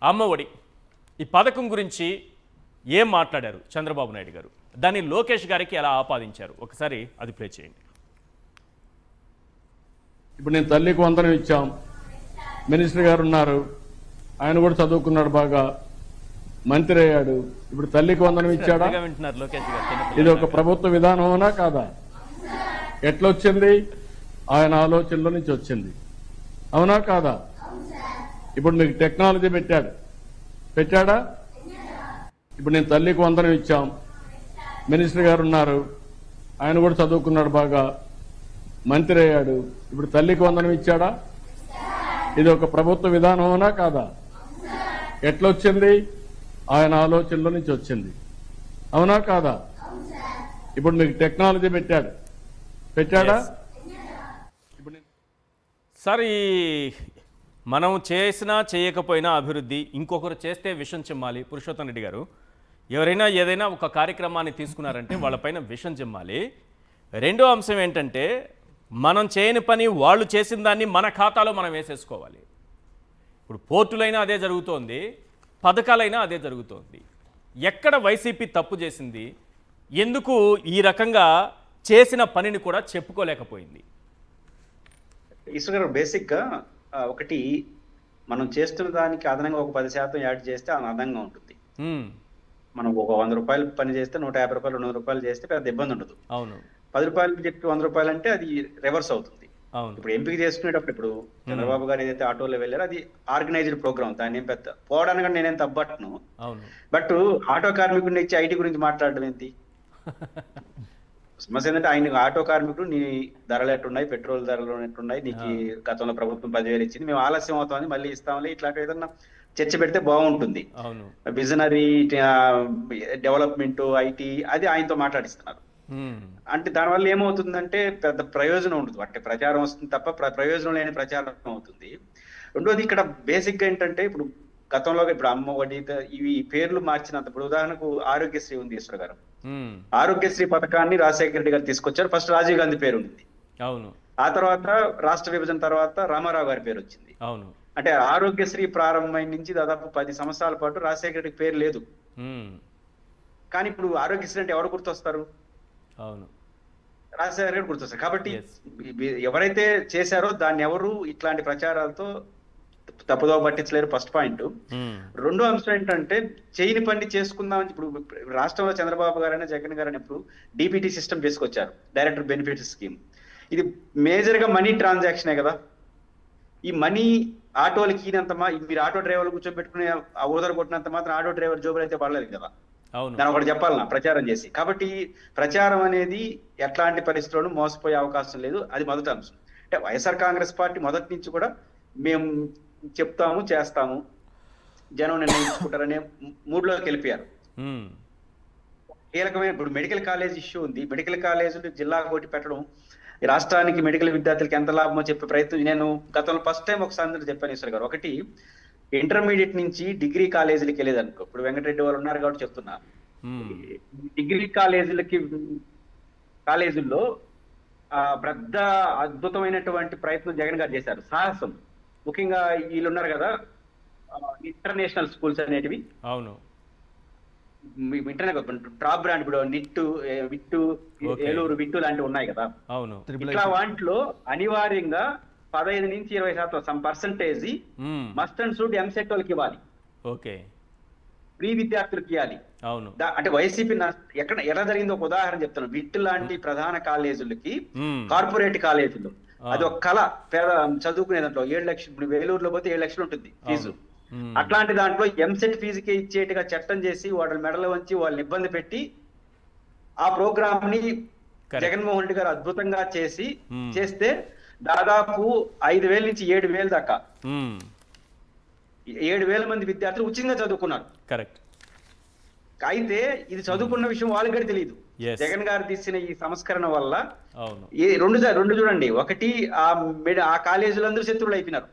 అమ్మఒడి ఈ పథకం గురించి ఏం మాట్లాడారు చంద్రబాబు నాయుడు గారు, దాన్ని లోకేష్ గారికి ఎలా ఆపాదించారు, ఒకసారి అది ప్లే చేయండి. ఇప్పుడు నేను తల్లికి వందనం ఇచ్చాం, మినిస్టర్ గారు ఉన్నారు, ఆయన కూడా చదువుకున్నాడు, బాగా మంత్రి అయ్యాడు. ఇప్పుడు తల్లికి వందనం ఇచ్చాడా? వింటున్నారు లోకేష్ గారు. ఇది ఒక ప్రభుత్వ విధానమేనా కాదా? ఎట్లొచ్చింది? ఆయన ఆలోచనలో నుంచి వచ్చింది, అవునా కాదా? ఇప్పుడు మీకు టెక్నాలజీ పెట్టాడా? ఇప్పుడు నేను తల్లికి వందనం ఇచ్చాం, మినిస్టర్ గారు ఉన్నారు, ఆయన కూడా చదువుకున్నాడు, బాగా మంత్రి అయ్యాడు. ఇప్పుడు తల్లికి వందనం ఇచ్చాడా? ఇది ఒక ప్రభుత్వ విధానమేనా కాదా? ఎట్లొచ్చింది? ఆయన ఆలోచనలో నుంచి వచ్చింది, అవునా కాదా? ఇప్పుడు మీకు టెక్నాలజీ పెట్టాడా? సార్, ఈ మనం చేసినా చేయకపోయినా అభివృద్ధి ఇంకొకరు చేస్తే విషం చిమ్మాలి. పురుషోత్తం రెడ్డి గారు, ఎవరైనా ఏదైనా ఒక కార్యక్రమాన్ని తీసుకున్నారంటే వాళ్ళపైన విషం చిమ్మాలి. రెండో అంశం ఏంటంటే, మనం చేయని పని వాళ్ళు చేసిన దాన్ని మన ఖాతాలో మనం వేసేసుకోవాలి. ఇప్పుడు పోర్టులైనా అదే జరుగుతోంది, పథకాలైనా అదే జరుగుతోంది. ఎక్కడ వైసీపీ తప్పు చేసింది? ఎందుకు ఈ రకంగా చేసిన పనిని కూడా చెప్పుకోలేకపోయింది? ఈశ్వర్ గారు, బేసిక్గా ఒకటి, మనం చేస్తున్న దానికి అదనంగా ఒక 10% యాడ్ చేస్తే అదనంగా ఉంటుంది. మనం ఒక 100 రూపాయలు పని చేస్తే 150 రూపాయలు 200 రూపాయలు చేస్తే పెద్ద ఇబ్బంది ఉండదు. అవును. 10 రూపాయలు చెప్పి 100 రూపాయలు అంటే అది రివర్స్ అవుతుంది. అవును. ఇప్పుడు ఎంపిక చేసుకునేటప్పుడు ఇప్పుడు చంద్రబాబు గారు ఏదైతే ఆటోలో వెళ్ళారో అది ఆర్గనైజ్డ్ ప్రోగ్రామ్, దాన్ని ఏం పెద్ద పోవడానికి నేనేం తప్పట్ను. బట్ ఆటో కార్మికుడిని ఇచ్చి ఐటీ గురించి మాట్లాడడం ఏంటి? సమస్య ఏంటంటే, ఆయన ఆటో కార్మికుడు నీ ధరలు ఎట్టున్నాయి, పెట్రోల్ ధరలు ఎట్టున్నాయి, నీకు గతంలో ప్రభుత్వం 10,000 ఇచ్చింది, మేము ఆలస్యం అవుతామని మళ్ళీ ఇస్తామని ఇట్లాంటి ఏదన్నా చర్చ పెడితే బాగుంటుంది. విజనరీ డెవలప్మెంట్ ఐటీ అది ఆయనతో మాట్లాడిస్తున్నారు. అంటే దానివల్ల ఏమవుతుందంటే పెద్ద ప్రయోజనం ఉండదు, అంటే ప్రచారం వస్తుంది తప్ప ప్రయోజనం లేని ప్రచారం అవుతుంది. రెండోది, ఇక్కడ బేసిక్ గా ఏంటంటే, ఇప్పుడు గతంలో ఇప్పుడు అమ్మఒడి ఇవి పేర్లు మార్చినంత, ఇప్పుడు ఉదాహరణకు ఆరోగ్యశ్రీ ఉంది ఈశ్వర్ గారు. ఆరోగ్యశ్రీ పథకాన్ని రాజశేఖర రెడ్డి గారు తీసుకొచ్చారు. ఫస్ట్ రాజీవ్ గాంధీ పేరు ఉంది, అవును. ఆ తర్వాత రాష్ట్ర విభజన తర్వాత రామారావు గారి పేరు వచ్చింది, అవును. అంటే ఆరోగ్యశ్రీ ప్రారంభమైన నుంచి దాదాపు 10 సంవత్సరాల పాటు రాజశేఖర రెడ్డికి పేరు లేదు. కానీ ఇప్పుడు ఆరోగ్యశ్రీ అంటే ఎవరు గుర్తొస్తారు? అవును, రాజశేఖర రెడ్డి గుర్తొస్తారు. కాబట్టి ఎవరైతే చేశారో దాన్ని ఎవరు ఇట్లాంటి ప్రచారాలతో తప్పుదోవ పట్టించలేరు, ఫస్ట్ పాయింట్. రెండో అంశం ఏంటంటే, చేయని పని చేసుకుందామని ఇప్పుడు రాష్ట్రంలో చంద్రబాబు గారైనా జగన్ గారైనా ఇప్పుడు డిబిటీ సిస్టమ్ తీసుకొచ్చారు, డైరెక్టర్ బెనిఫిట్ స్కీమ్. ఇది మేజర్ గా మనీ ట్రాన్సాక్షనే కదా. ఈ మనీ ఆటోలకి ఈనంతమా, మీరు ఆటో డ్రైవర్లు కూర్చోబెట్టుకునే ఊదర కొట్టినంత మాత్రం ఆటో డ్రైవర్ జోబులు అయితే పడలేదు కదా. దాని ఒకటి చెప్పాలన్నా ప్రచారం చేసి. కాబట్టి ప్రచారం అనేది ఎట్లాంటి పరిస్థితుల్లోనూ మోసపోయే అవకాశం లేదు, అది మొదటి అంశం. అంటే వైఎస్ఆర్ కాంగ్రెస్ పార్టీ మొదటి నుంచి కూడా మేము చెప్తాము చేస్తాము, జనం నిర్ణయించుకుంటారనే మూడ్లోకి వెళ్ళిపోయారు. కీలకమైన ఇప్పుడు మెడికల్ కాలేజ్ ఇష్యూ ఉంది. మెడికల్ కాలేజీలు జిల్లా కోటి పెట్టడం ఈ రాష్ట్రానికి మెడికల్ విద్యార్థులకి ఎంత లాభమో చెప్పే ప్రయత్నం నేను గతంలో ఫస్ట్ టైం ఒకసారి చెప్పాను ఈశ్వర్ గారు. ఒకటి, ఇంటర్మీడియట్ నుంచి డిగ్రీ కాలేజీలకి వెళ్ళేది అనుకో, ఇప్పుడు వెంకటరెడ్డి వాళ్ళు ఉన్నారు కాబట్టి చెప్తున్నా, డిగ్రీ కాలేజీల్లో పెద్ద అద్భుతమైనటువంటి ప్రయత్నం జగన్ గారు చేశారు, సాహసం. ముఖ్యంగా వీళ్ళు ఉన్నారు కదా ఇంటర్నేషనల్ స్కూల్స్ అనేటివి, అవును, ఇంటర్నేషనల్ టాప్ బ్రాండ్, ఇప్పుడు విట్టు ఏలూరు విట్టు లాంటివి ఉన్నాయి కదా, అవును. ఇట్లా వాటిలో అనివార్యంగా 15 నుంచి 20% some percentage must and should EAMCET వాళ్ళకి ఇవ్వాలి, ఓకే, ప్రీ విద్యార్థులకు ఇవ్వాలి, అవును. అంటే వైసీపీ ఎలా జరిగిందో ఒక ఉదాహరణ చెప్తాను. విట్టు లాంటి ప్రధాన కాలేజీలకి కార్పొరేట్ కాలేజీలు అది ఒక కళ, పేద చదువుకునే దాంట్లో 7 లక్షలు, ఇప్పుడు వేలూరులో పోతే 7 లక్షలు ఉంటుంది ఫీజు. అట్లాంటి దాంట్లో ఎంసెట్ ఫీజుకే ఇచ్చేట్టుగా చట్టం చేసి వాళ్ళ మెడలో వంచి వాళ్ళని ఇబ్బంది పెట్టి ఆ ప్రోగ్రామ్ ని జగన్మోహన్ రెడ్డి గారు అద్భుతంగా చేస్తే దాదాపు 5,000 నుంచి 7,000 దాకా 7,000 మంది విద్యార్థులు ఉచితంగా చదువుకున్నారు. కరెక్ట్. అయితే ఇది చదువుకున్న విషయం వాళ్ళకి కూడా తెలియదు. జగన్ గారు తీసిన ఈ సంస్కరణ వల్ల రెండు చూడండి, ఒకటి ఆ కాలేజీలందరూ శత్రువులు అయిపోయినారు,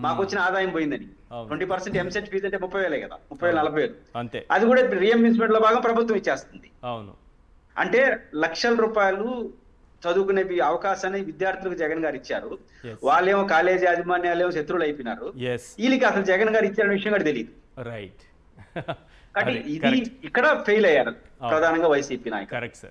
మాకు వచ్చిన ఆదాయం పోయిందని. 20% ఎంసెట్ ఫీజు అంటే 30,000 కదా, 30,000 40,000, అది కూడా రీఎంబర్స్మెంట్ లో భాగం ప్రభుత్వం ఇచ్చేస్తుంది. అవును. అంటే లక్షల రూపాయలు చదువుకునే అవకాశాన్ని విద్యార్థులకు జగన్ గారు ఇచ్చారు. వాళ్ళేమో కాలేజీ యాజమాన్యాలేమో శత్రువులు అయిపోయినారు. వీళ్ళకి అసలు జగన్ గారు ఇచ్చిన విషయం కూడా తెలియదు. రైట్ కానీ ఇది ఇక్కడ ఫెయిల్ అయ్యారు ప్రధానంగా వైసీపీ నాయకులు. Correct sir.